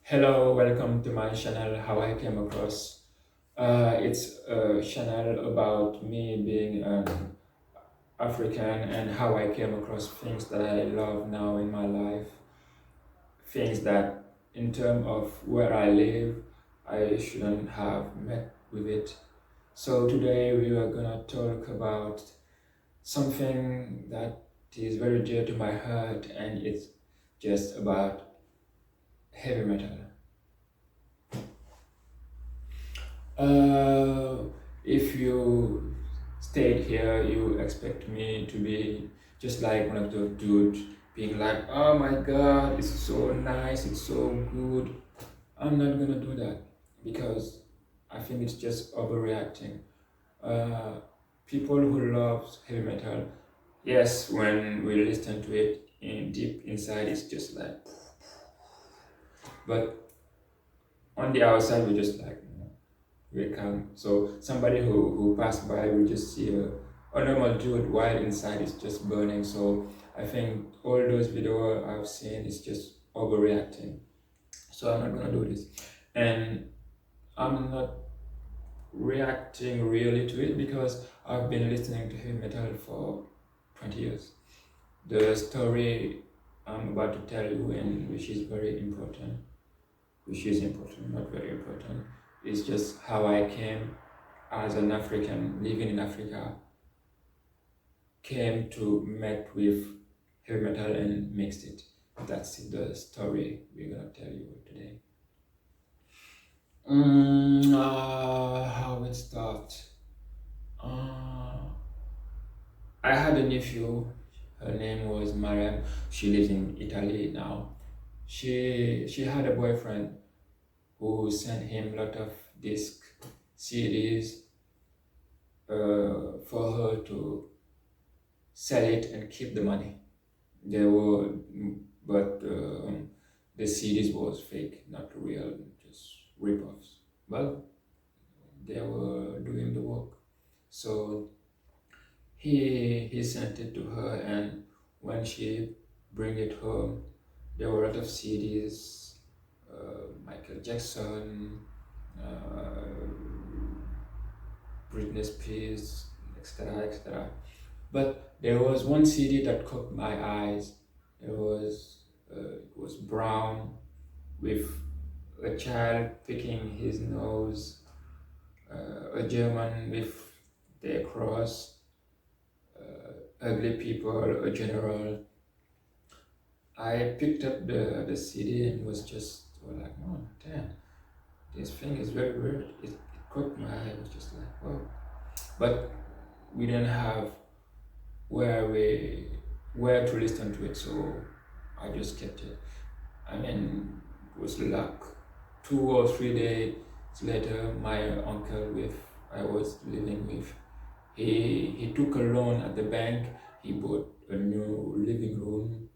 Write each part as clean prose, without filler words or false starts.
Hello, welcome to my channel. How I came across. It's a channel about me being an African and how I came across things that I love now in my life. Things that, in terms of where I live, I shouldn't have met with it. So today we are gonna talk about something that is very dear to my heart, and it's just about heavy metal. Uh, if you stayed here, you expect me to be just like one of those dudes, being like, "Oh my God, it's so nice, it's so good." I'm not gonna do that because I think it's just overreacting. Uh, People who love heavy metal, yes, when we listen to it in deep inside, it's just like, but on the outside, we're just like, we come. So somebody who passed by will just see a normal dude while inside is just burning. So I think all those videos I've seen is just overreacting. So I'm not gonna do this. And I'm not reacting really to it because I've been listening to heavy metal for 20 years. The story I'm about to tell you, and which is very important, which is important, not very important, is just how I came as an African living in Africa, came to met with heavy metal and mixed it. That's the story we're gonna tell you today. How it start? Uh, I had a nephew. Her name was Mariam. She lives in Italy now. She had a boyfriend who sent him a lot of disc CDs for her to sell it and keep the money. They were, but the series was fake, not real, just rip-offs. But they were doing the work. So he sent it to her, and when she bring it home, there were a lot of CDs, Michael Jackson, uh, Britney Spears, etc., etc. But there was one CD that caught my eyes. It was brown with a child picking his nose, a German with their cross, ugly people, a general. I picked up the CD and was just like, oh damn, this thing is very weird. It caught my eye. I was just like, whoa. But we didn't have where we where to listen to it, so I just kept it. I mean, it was luck. 2 or 3 days later, my uncle with I was living with, he took a loan at the bank. He bought a new living room,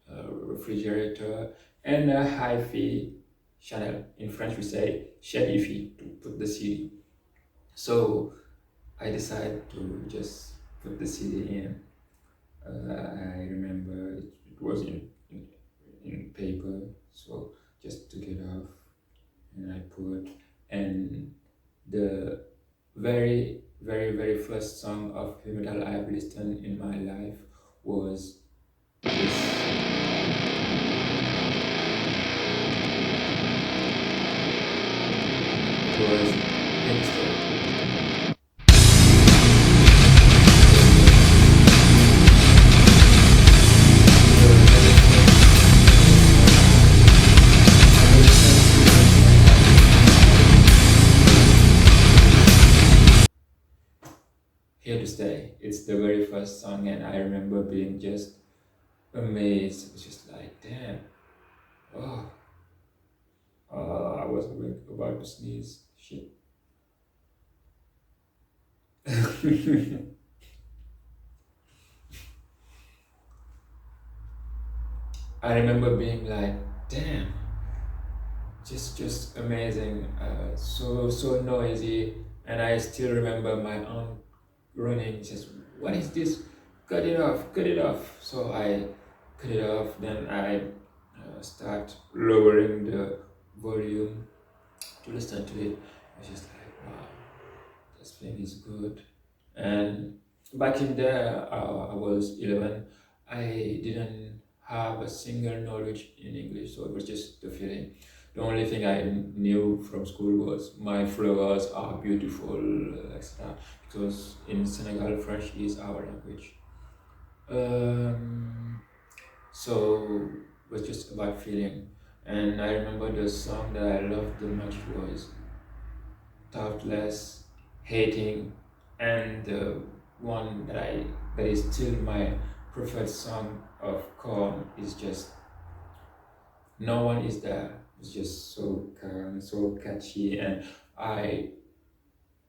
a refrigerator, and a hi-fi channel. In French, we say chaîne to put the CD. So I decided to just put the CD in. I remember it was in paper, so just took it off and I put, and the very first song of heavy metal I've listened in my life was this. It was Hipster. The very first song I listened to in my life. Here to Stay. It's the very first song, and I remember being just amazed. It was just like, damn, oh, I was about to sneeze. Shit. I remember being like, damn, just amazing, so noisy, and I still remember my aunt running, just what is this? Cut it off. So I cut it off. Then I start lowering the volume to listen to it. I was just like, wow, this thing is good. And back in there, I was 11. I didn't have a single knowledge in English, so it was just the feeling. The only thing I knew from school was my flowers are beautiful, etc. Because in Senegal, French is our language. Um, so it was just about feeling. And I remember the song that I loved the most was Thoughtless, Hating, and the one that is still my preferred song of Korn is just No One Is There. It's just so calm, so catchy, and I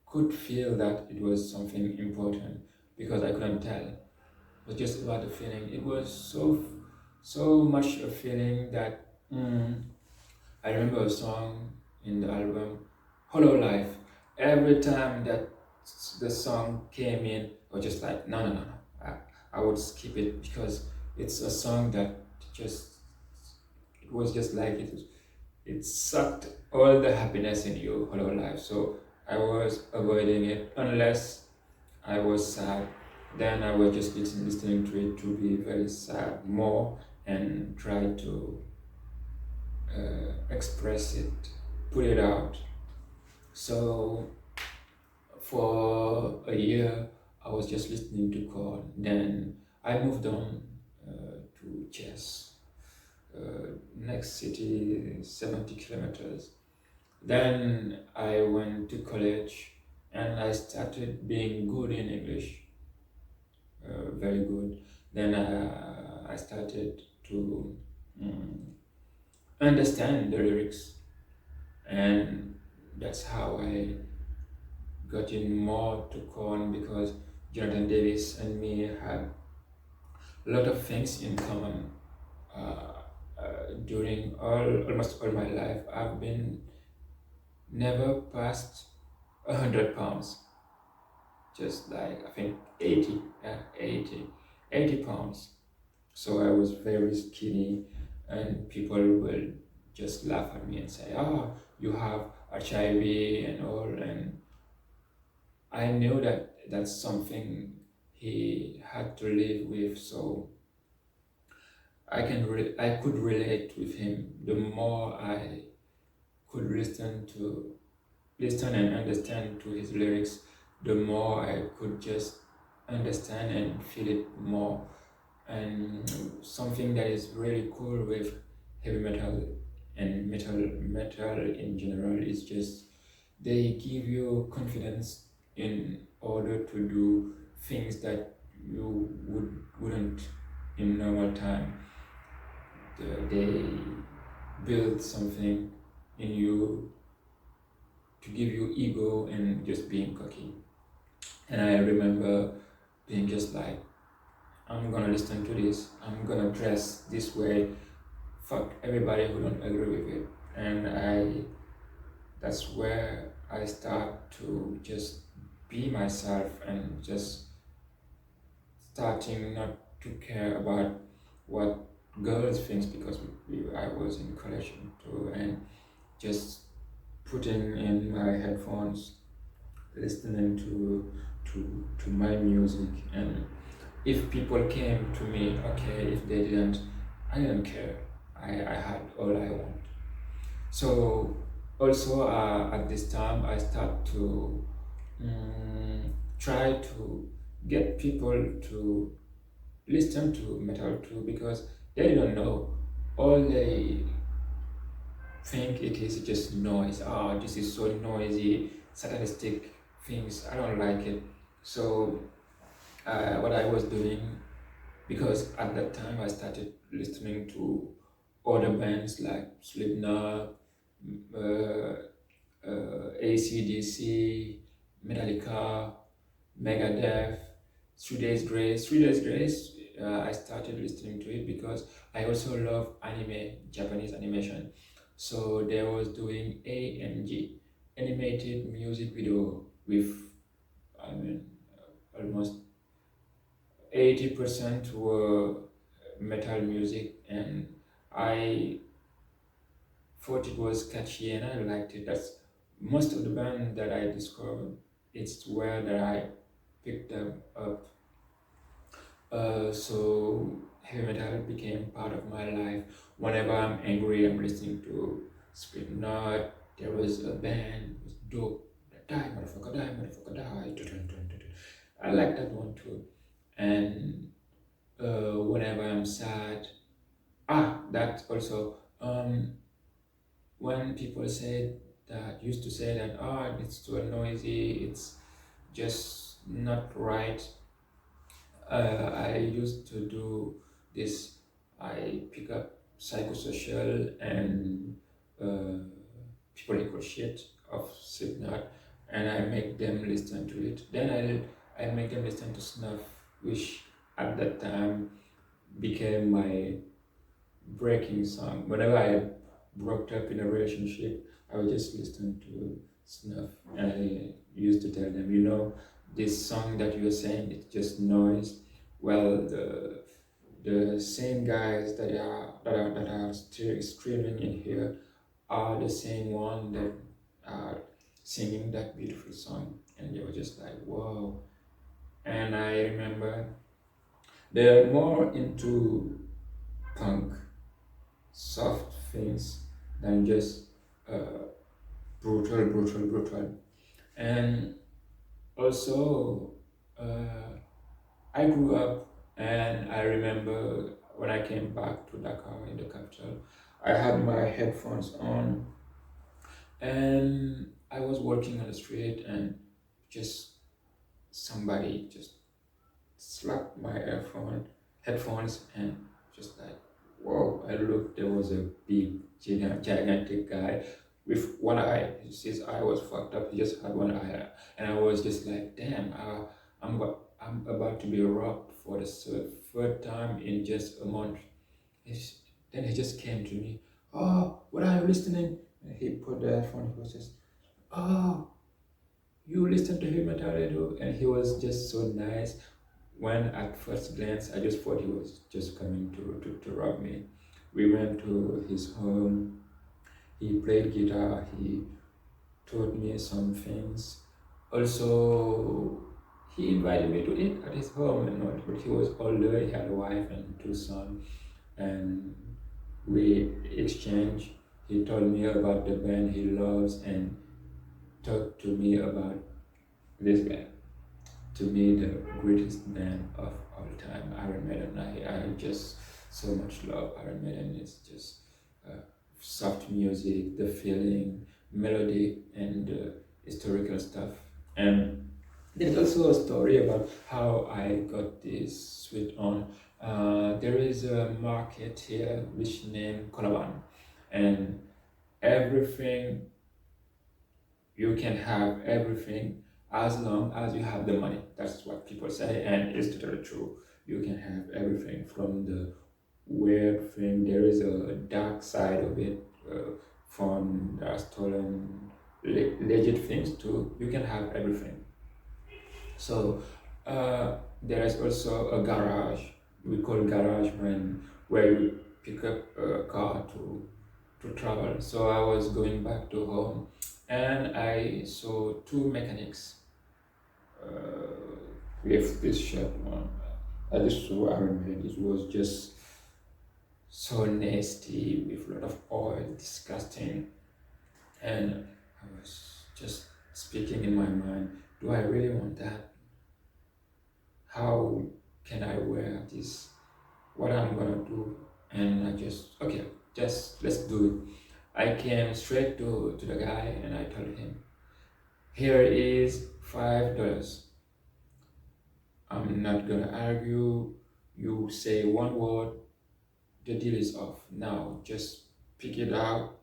could feel that it was something important because I couldn't tell. It was just about the feeling. It was so much a feeling that I remember a song in the album Hollow Life. Every time that the song came in, I was just like, no. I would skip it because it's a song that just, it was just like it sucked all the happiness in you, Hollow Life. So I was avoiding it unless I was sad. Then I was just listening to it to be very sad more and try to express it, put it out. So for a year, I was just listening to Korn. Then I moved on to Chess, next city, 70 kilometers. Then I went to college and I started being good in English, very good. Then I started to understand the lyrics, and that's how I got in more to Korn because Jonathan Davis and me had a lot of things in common. During almost all my life, I've been never past 100 pounds, just like I think 80, yeah, 80 pounds. So I was very skinny, and people will just laugh at me and say, "Oh, you have HIV and all." And I knew that that's something he had to live with, so I could relate with him. The more I could listen and understand to his lyrics, the more I could just understand and feel it more. And something that is really cool with heavy metal and metal in general is just they give you confidence in order to do things that you wouldn't in normal time. They build something in you to give you ego and just being cocky. And I remember being just like, I'm gonna listen to this, I'm gonna dress this way, fuck everybody who don't agree with it. And that's where I start to just be myself and just starting not to care about what girls think because I was in college too, and just putting in my headphones, listening to my music. And if people came to me, okay, if they didn't, I didn't care. I had all I want. So also at this time, I start to try to get people to listen to metal too because they don't know. All they think it is just noise. Oh, this is so noisy, satanistic things. I don't like it. So what I was doing, because at that time I started listening to other bands like Slipknot, uh, AC/DC, Metallica, Megadeth, 3 Days Grace. 3 Days Grace, I started listening to it because I also love anime, Japanese animation. So they was doing AMG, animated music video with, I mean, almost 80% were metal music, and I thought it was catchy and I liked it. That's most of the band that I discovered. It's where that I picked them up. So heavy metal became part of my life. Whenever I'm angry, I'm listening to Slipknot. There was a band, it was dope. Die, motherfucker, die, motherfucker, die. Dun, dun, dun, dun, dun. I like that one too. And whenever I'm sad, that also. When people say that, used to say that, it's too noisy, it's just not right. I used to do this. I pick up psychosocial and uh, people shit of Slipknot, and I make them listen to it. Then I make them listen to Snuff, which at that time became my breaking song. Whenever I broke up in a relationship, I would just listen to Snuff, and I used to tell them, this song that you're saying, it's just noise. Well, the same guys that are still screaming in here are the same one that are singing that beautiful song, and they were just like, whoa. And I remember they're more into punk, soft things than just uh, brutal. And also, I grew up, and I remember when I came back to Dakar in the capital, I had my headphones on, and I was walking on the street, and just somebody just slapped my headphones, and just like, whoa! I looked. There was a big, gigantic guy with one eye. His eye was fucked up. He just had one eye, and I was just like, damn! I'm about to be robbed for the third time in just a month. Then he just came to me. Oh, what are you listening? And he put the headphone. He was just, oh, you listen to him at radio, and he was just so nice. When at first glance, I just thought he was just coming to rob me. We went to his home. He played guitar. He taught me some things. Also, he invited me to eat at his home and all, but he was older. He had a wife and two sons, and we exchanged. He told me about the band he loves and talked to me about this band. To me, the greatest band of all time, Iron Maiden. I just so much love Iron Maiden. It's just soft music, the feeling, melody, and historical stuff. And there's also a story about how I got this sweet on. There is a market here which named Colaban, and everything you can have everything as long as you have the money. That's what people say, and it's totally true. You can have everything from the weird thing. There is a dark side of it, from the stolen legit things too. You can have everything. So there is also a garage. We call garage where you pick up a car to travel. So I was going back to home, and I saw two mechanics with this shirt on. I just saw Iron Man. It was just so nasty with a lot of oil, disgusting. And I was just speaking in my mind, do I really want that? How can I wear this? What I'm gonna do? And I just, okay, just let's do it. I came straight to the guy and I told him, here is $5. I'm not gonna argue. You say one word, the deal is off. Now just pick it out,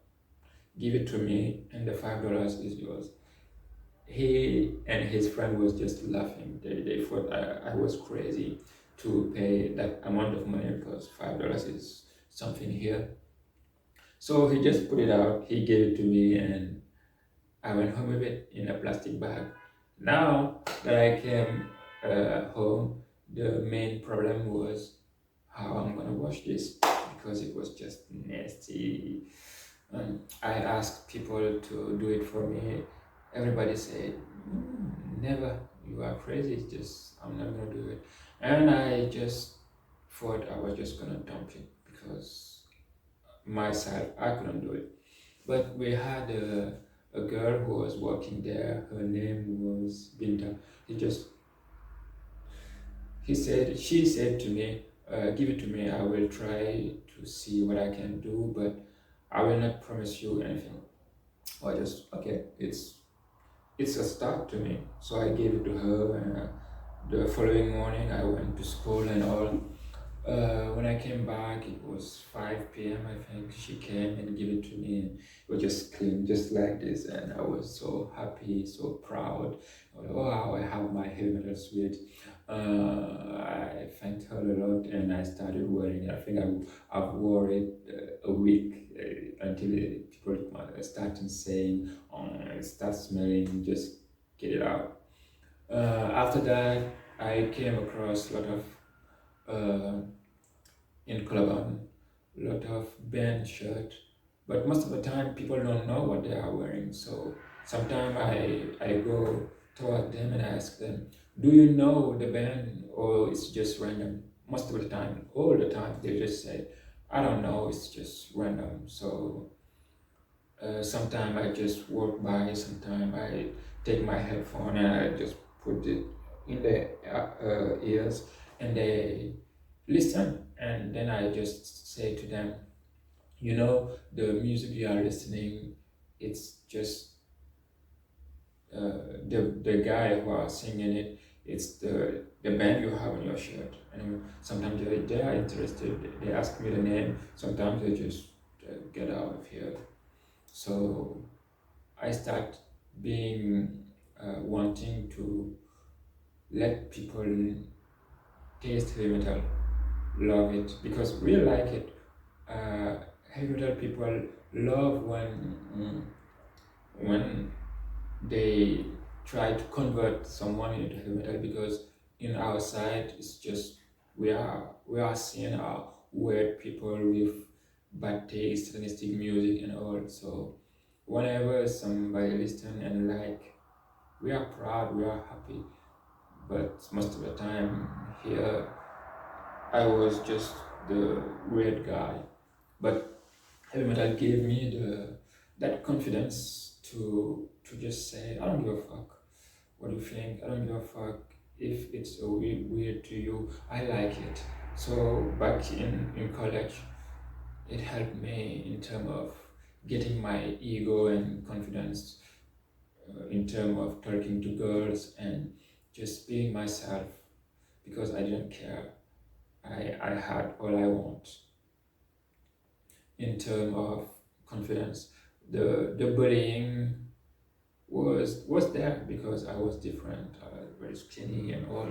give it to me, and the $5 is yours. He and his friend was just laughing. They thought I was crazy to pay that amount of money because $5 is something here. So he just put it out, he gave it to me, and I went home with it in a plastic bag. Now that I came home, the main problem was how I'm gonna wash this because it was just nasty. I asked people to do it for me. Everybody said, never, you are crazy, it's just, I'm not gonna do it. And I just thought I was just gonna dump it because myself, I couldn't do it. But we had a girl who was working there, her name was Binta. He just, she said to me, give it to me, I will try to see what I can do, but I will not promise you anything. I just, okay, it's a start to me. So I gave it to her, and the following morning I went to school and all. When I came back, it was 5 p.m. I think. She came and gave it to me. And it was just clean, just like this, and I was so happy, so proud. Wow, I have my heavy metal suite. I thanked her a lot, and I started wearing it. I think I've wore it a week until people started saying, it starts smelling, just get it out. After that, I came across a lot of uh, in Cologne, a lot of band shirt, but most of the time people don't know what they are wearing. So sometimes I go toward them and ask them, "Do you know the band, or it's just random?" Most of the time, all the time, they just say, "I don't know, it's just random." So sometimes I just walk by, sometimes I take my headphone and I just put it in the ears, and they listen, and then I just say to them, the music you are listening, it's just the guy who are singing it, it's the band you have on your shirt. And sometimes they are interested, they ask me the name, sometimes they just get out of here. So I start being wanting to let people taste heavy metal, love it, because we like it. Uh, Heavy metal people love when they try to convert someone into heavy metal, because in our side it's just we are seeing our weird people with bad taste, sadistic music and all. So whenever somebody listen and like, we are proud, we are happy. But most of the time here I was just the weird guy. But heavy metal gave me that confidence to just say, I don't give a fuck what you think, I don't give a fuck if it's a weird to you, I like it. So back in college, it helped me in terms of getting my ego and confidence, in terms of talking to girls and just being myself, because I didn't care. I had all I want in terms of confidence. The bullying was there because I was different, very skinny and all.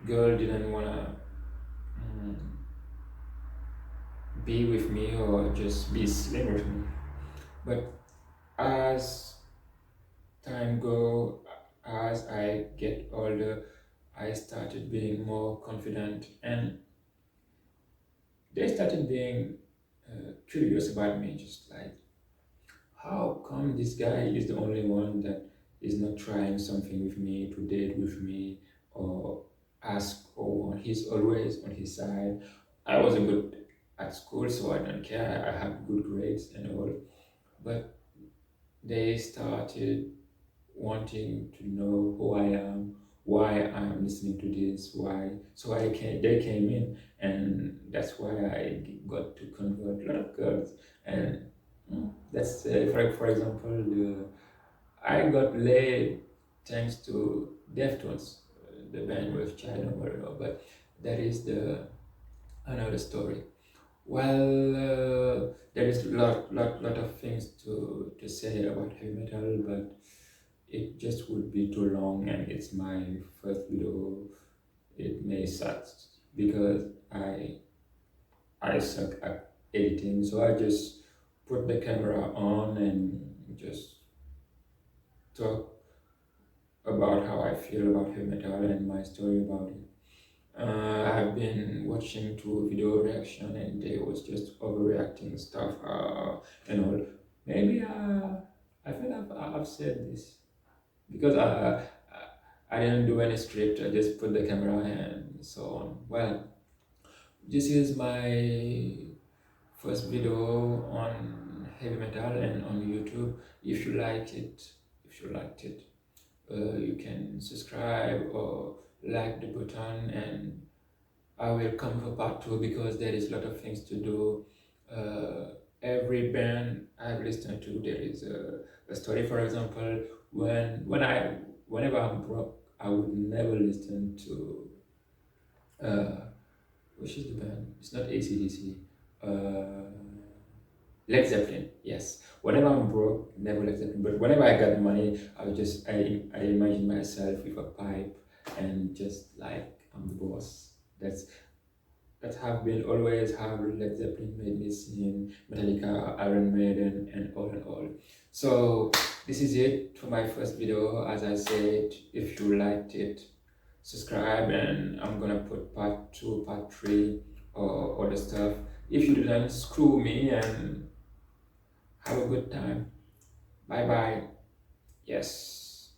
Girl didn't wanna mm, be with me or just be slim with me. But as time go, as I get older, I started being more confident, and they started being curious about me, just like, how come this guy is the only one that is not trying something with me, to date with me, or ask or want? He's always on his side. I was a good at school, so I don't care. I have good grades and all. But they started wanting to know who I am, why I'm listening to this, why. So they came in, and that's why I got to convert a lot of girls. And that's for example, I got laid thanks to Deftones, the band with China Moreno, but that is the another story. Well, there is lot of things to say about heavy metal, but it just would be too long, and it's my first video. It may suck because I suck at editing, so I just put the camera on and just talk about how I feel about heavy metal and my story about it. I've been watching two video reaction and they was just overreacting stuff and all. Maybe I feel I've said this because I didn't do any script. I just put the camera and so on. Well, this is my first video on heavy metal and on YouTube. If you like it, if you liked it, you can subscribe or like the button, and I will come for part two because there is a lot of things to do. Every band I've listened to, there is a story. For example, whenever I'm broke, I would never listen to which is the band? It's not AC/DC. Led Zeppelin, yes. Whenever I'm broke, never Led Zeppelin. But whenever I got money, I imagine myself with a pipe and just like I'm the boss. That have been always how Led Zeppelin made me sing, Metallica, Iron Maiden, and all and all. So this is it for my first video. As I said, if you liked it, subscribe, and I'm gonna put part 2, part 3, or other stuff. If you didn't, screw me and have a good time. Bye bye. Yes.